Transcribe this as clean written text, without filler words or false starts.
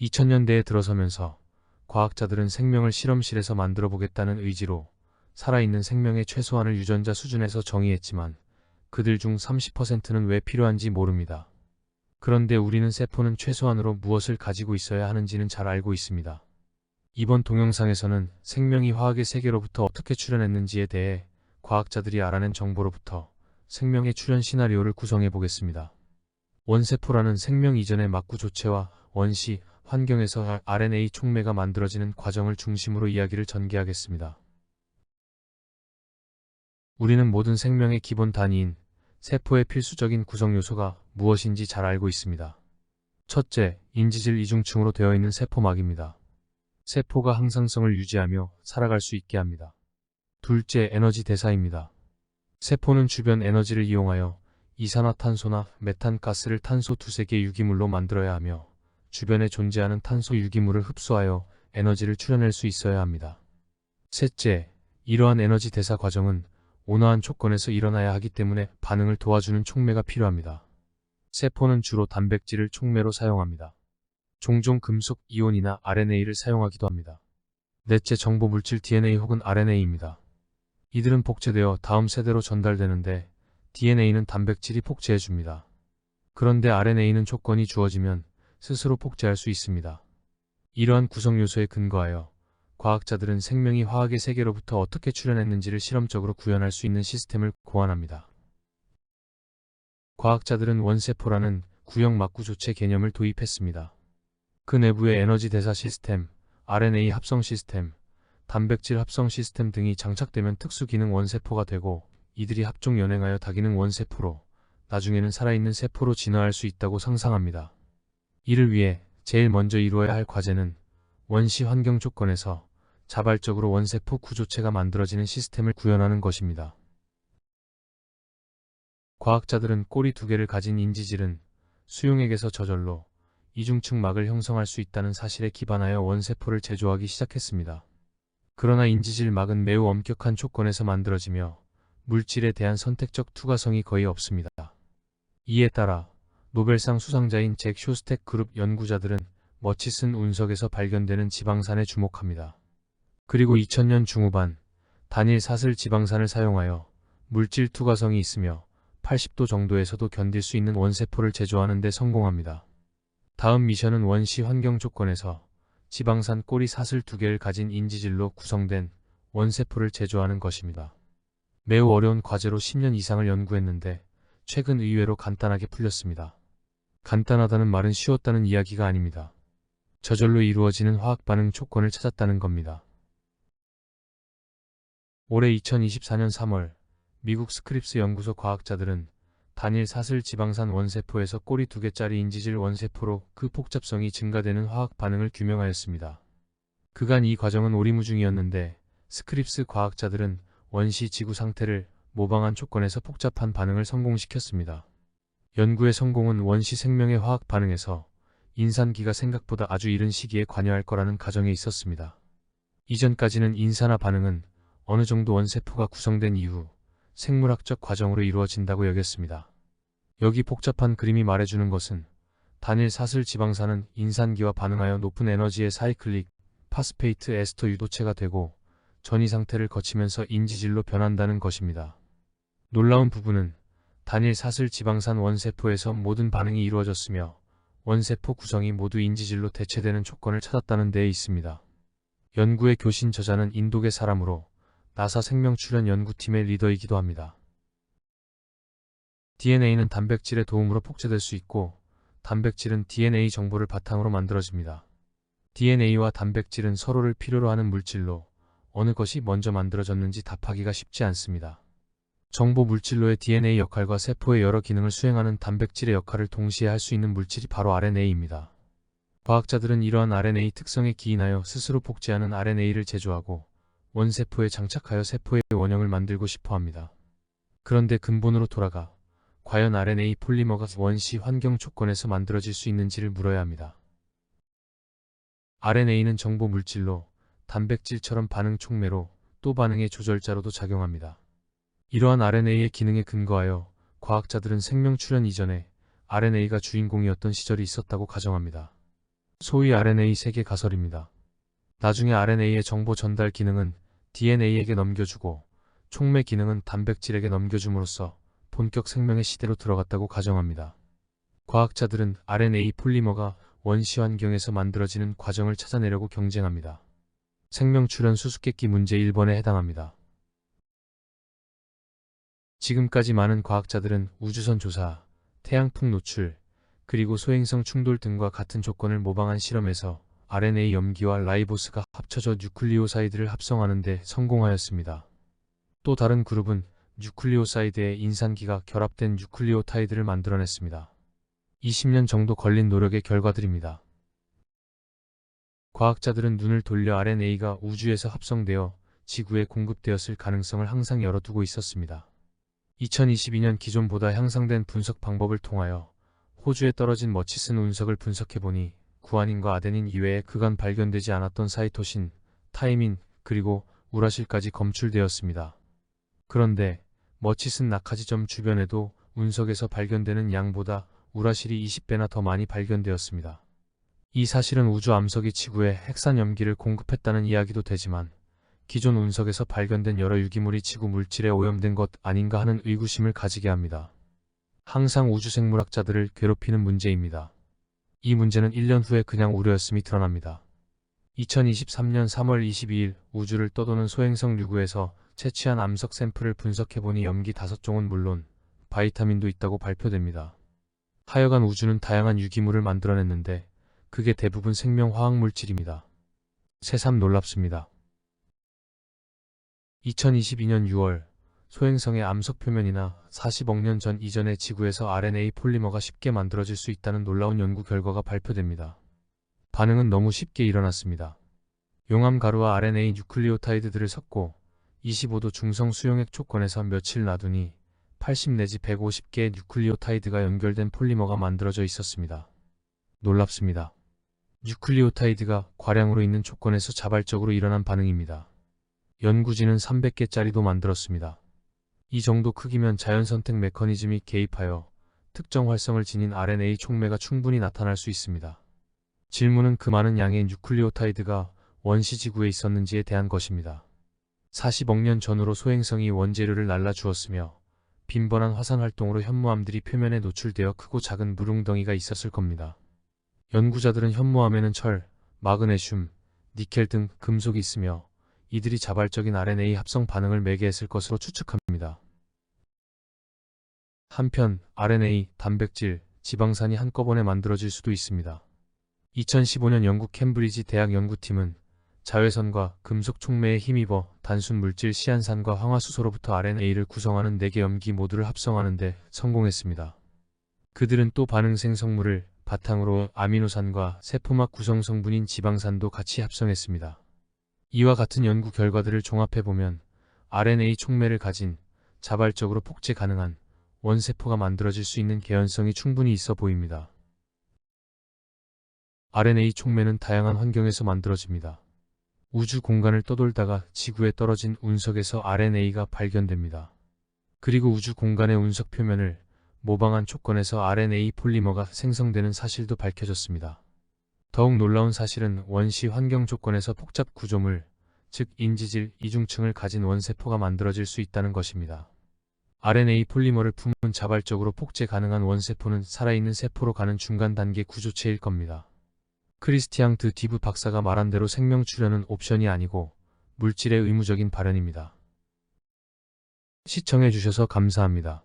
2000년대에 들어서면서 과학자들은 생명을 실험실에서 만들어 보겠다는 의지로 살아있는 생명의 최소한을 유전자 수준에서 정의했지만 그들 중 30%는 왜 필요한지 모릅니다. 그런데 우리는 세포는 최소한으로 무엇을 가지고 있어야 하는지는 잘 알고 있습니다. 이번 동영상에서는 생명이 화학의 세계로부터 어떻게 출현했는지에 대해 과학자들이 알아낸 정보로부터 생명의 출현 시나리오를 구성해 보겠습니다. 원세포라는 생명 이전의 막구 조체와 원시, 환경에서 RNA 촉매가 만들어지는 과정을 중심으로 이야기를 전개하겠습니다. 우리는 모든 생명의 기본 단위인 세포의 필수적인 구성 요소가 무엇인지 잘 알고 있습니다. 첫째, 인지질 이중층으로 되어 있는 세포막입니다. 세포가 항상성을 유지하며 살아갈 수 있게 합니다. 둘째, 에너지 대사입니다. 세포는 주변 에너지를 이용하여 이산화탄소나 메탄가스를 탄소 두세 개 유기물로 만들어야 하며 주변에 존재하는 탄소 유기물을 흡수하여 에너지를 출현할 수 있어야 합니다. 셋째, 이러한 에너지 대사 과정은 온화한 조건에서 일어나야 하기 때문에 반응을 도와주는 촉매가 필요합니다. 세포는 주로 단백질을 촉매로 사용합니다. 종종 금속, 이온이나 RNA를 사용하기도 합니다. 넷째, 정보 물질 DNA 혹은 RNA입니다. 이들은 복제되어 다음 세대로 전달되는데 DNA는 단백질이 복제해줍니다. 그런데 RNA는 조건이 주어지면 스스로 복제할 수 있습니다. 이러한 구성 요소에 근거하여 과학자들은 생명이 화학의 세계로부터 어떻게 출현했는지를 실험적으로 구현할 수 있는 시스템을 고안합니다. 과학자들은 원세포라는 구형 막구 조체 개념을 도입했습니다. 그 내부에 에너지 대사 시스템, RNA 합성 시스템, 단백질 합성 시스템 등이 장착되면 특수 기능 원세포가 되고 이들이 합종 연행하여 다기능 원세포로 나중에는 살아있는 세포로 진화할 수 있다고 상상합니다. 이를 위해 제일 먼저 이루어야 할 과제는 원시 환경 조건에서 자발적으로 원세포 구조체가 만들어지는 시스템을 구현하는 것입니다. 과학자들은 꼬리 두 개를 가진 인지질은 수용액에서 저절로 이중층 막을 형성할 수 있다는 사실에 기반하여 원세포를 제조하기 시작했습니다. 그러나 인지질 막은 매우 엄격한 조건에서 만들어지며 물질에 대한 선택적 투과성이 거의 없습니다. 이에 따라 노벨상 수상자인 잭 쇼스텍 그룹 연구자들은 머치슨 운석에서 발견되는 지방산에 주목합니다. 그리고 2000년 중후반 단일 사슬 지방산을 사용하여 물질 투과성이 있으며 80도 정도에서도 견딜 수 있는 원세포를 제조하는 데 성공합니다. 다음 미션은 원시 환경 조건에서 지방산 꼬리 사슬 두 개를 가진 인지질로 구성된 원세포를 제조하는 것입니다. 매우 어려운 과제로 10년 이상을 연구했는데 최근 의외로 간단하게 풀렸습니다. 간단하다는 말은 쉬웠다는 이야기가 아닙니다. 저절로 이루어지는 화학 반응 조건을 찾았다는 겁니다. 올해 2024년 3월 미국 스크립스 연구소 과학자들은 단일 사슬 지방산 원세포에서 꼬리 두 개짜리 인지질 원세포로 그 복잡성이 증가되는 화학 반응을 규명하였습니다. 그간 이 과정은 오리무중이었는데 스크립스 과학자들은 원시 지구 상태를 모방한 조건에서 복잡한 반응을 성공시켰습니다. 연구의 성공은 원시 생명의 화학 반응에서 인산기가 생각보다 아주 이른 시기에 관여할 거라는 가정에 있었습니다. 이전까지는 인산화 반응은 어느 정도 원세포가 구성된 이후 생물학적 과정으로 이루어진다고 여겼습니다. 여기 복잡한 그림이 말해주는 것은 단일 사슬 지방산은 인산기와 반응하여 높은 에너지의 사이클릭 파스페이트 에스터 유도체가 되고 전이 상태를 거치면서 인지질로 변한다는 것입니다. 놀라운 부분은 단일 사슬 지방산 원세포에서 모든 반응이 이루어졌으며 원세포 구성이 모두 인지질로 대체되는 조건을 찾았다는 데에 있습니다. 연구의 교신 저자는 인도계 사람으로 나사 생명출현 연구팀의 리더이기도 합니다. DNA는 단백질의 도움으로 복제될 수 있고 단백질은 DNA 정보를 바탕으로 만들어집니다. DNA와 단백질은 서로를 필요로 하는 물질로 어느 것이 먼저 만들어졌는지 답하기가 쉽지 않습니다. 정보 물질로의 DNA 역할과 세포의 여러 기능을 수행하는 단백질의 역할을 동시에 할 수 있는 물질이 바로 RNA입니다. 과학자들은 이러한 RNA 특성에 기인하여 스스로 복제하는 RNA를 제조하고 원세포에 장착하여 세포의 원형을 만들고 싶어 합니다. 그런데 근본으로 돌아가 과연 RNA 폴리머가 원시 환경 조건에서 만들어질 수 있는지를 물어야 합니다. RNA는 정보 물질로 단백질처럼 반응 촉매로 또 반응의 조절자로도 작용합니다. 이러한 RNA의 기능에 근거하여 과학자들은 생명 출현 이전에 RNA가 주인공이었던 시절이 있었다고 가정합니다. 소위 RNA 세계 가설입니다. 나중에 RNA의 정보 전달 기능은 DNA에게 넘겨주고 촉매 기능은 단백질에게 넘겨줌으로써 본격 생명의 시대로 들어갔다고 가정합니다. 과학자들은 RNA 폴리머가 원시 환경에서 만들어지는 과정을 찾아내려고 경쟁합니다. 생명 출현 수수께끼 문제 1번에 해당합니다. 지금까지 많은 과학자들은 우주선 조사, 태양풍 노출, 그리고 소행성 충돌 등과 같은 조건을 모방한 실험에서 RNA 염기와 라이보스가 합쳐져 뉴클리오사이드를 합성하는 데 성공하였습니다. 또 다른 그룹은 뉴클리오사이드의 인산기가 결합된 뉴클리오타이드를 만들어냈습니다. 20년 정도 걸린 노력의 결과들입니다. 과학자들은 눈을 돌려 RNA가 우주에서 합성되어 지구에 공급되었을 가능성을 항상 열어두고 있었습니다. 2022년 기존보다 향상된 분석 방법을 통하여 호주에 떨어진 머치슨 운석을 분석해보니 구아닌과 아데닌 이외에 그간 발견되지 않았던 사이토신, 타이민, 그리고 우라실까지 검출되었습니다. 그런데 머치슨 낙하지점 주변에도 운석에서 발견되는 양보다 우라실이 20배나 더 많이 발견되었습니다. 이 사실은 우주 암석이 지구에 핵산 염기를 공급했다는 이야기도 되지만 기존 운석에서 발견된 여러 유기물이 지구 물질에 오염된 것 아닌가 하는 의구심을 가지게 합니다. 항상 우주생물학자들을 괴롭히는 문제입니다. 이 문제는 1년 후에 그냥 우려였음이 드러납니다. 2023년 3월 22일 우주를 떠도는 소행성 류구에서 채취한 암석 샘플을 분석해보니 염기 5종은 물론 바이타민도 있다고 발표됩니다. 하여간 우주는 다양한 유기물을 만들어냈는데 그게 대부분 생명 화학물질입니다. 새삼 놀랍습니다. 2022년 6월 소행성의 암석 표면이나 40억 년 전 이전의 지구에서 RNA 폴리머가 쉽게 만들어질 수 있다는 놀라운 연구 결과가 발표됩니다. 반응은 너무 쉽게 일어났습니다. 용암 가루와 RNA 뉴클리오타이드들을 섞고 25도 중성 수용액 조건에서 며칠 놔두니 80 내지 150개의 뉴클리오타이드가 연결된 폴리머가 만들어져 있었습니다. 놀랍습니다. 뉴클리오타이드가 과량으로 있는 조건에서 자발적으로 일어난 반응입니다. 연구진은 300개짜리도 만들었습니다. 이 정도 크기면 자연선택 메커니즘이 개입하여 특정 활성을 지닌 RNA 촉매가 충분히 나타날 수 있습니다. 질문은 그 많은 양의 뉴클리오타이드가 원시 지구에 있었는지에 대한 것입니다. 40억 년 전으로 소행성이 원재료를 날라주었으며 빈번한 화산 활동으로 현무암들이 표면에 노출되어 크고 작은 물웅덩이가 있었을 겁니다. 연구자들은 현무암에는 철, 마그네슘, 니켈 등 금속이 있으며 이들이 자발적인 RNA 합성 반응을 매개했을 것으로 추측합니다. 한편 RNA, 단백질, 지방산이 한꺼번에 만들어질 수도 있습니다. 2015년 영국 캠브리지 대학 연구팀은 자외선과 금속 촉매에 힘입어 단순 물질 시안산과 황화수소로부터 RNA를 구성하는 4개 염기 모두를 합성하는 데 성공했습니다. 그들은 또 반응 생성물을 바탕으로 아미노산과 세포막 구성 성분인 지방산도 같이 합성했습니다. 이와 같은 연구 결과들을 종합해보면 RNA 촉매를 가진 자발적으로 복제 가능한 원세포가 만들어질 수 있는 개연성이 충분히 있어 보입니다. RNA 촉매는 다양한 환경에서 만들어집니다. 우주 공간을 떠돌다가 지구에 떨어진 운석에서 RNA가 발견됩니다. 그리고 우주 공간의 운석 표면을 모방한 조건에서 RNA 폴리머가 생성되는 사실도 밝혀졌습니다. 더욱 놀라운 사실은 원시 환경 조건에서 복잡 구조물, 즉 인지질, 이중층을 가진 원세포가 만들어질 수 있다는 것입니다. RNA 폴리머를 품은 자발적으로 복제 가능한 원세포는 살아있는 세포로 가는 중간 단계 구조체일 겁니다. 크리스티앙 드 디브 박사가 말한 대로 생명 출현은 옵션이 아니고 물질의 의무적인 발현입니다. 시청해주셔서 감사합니다.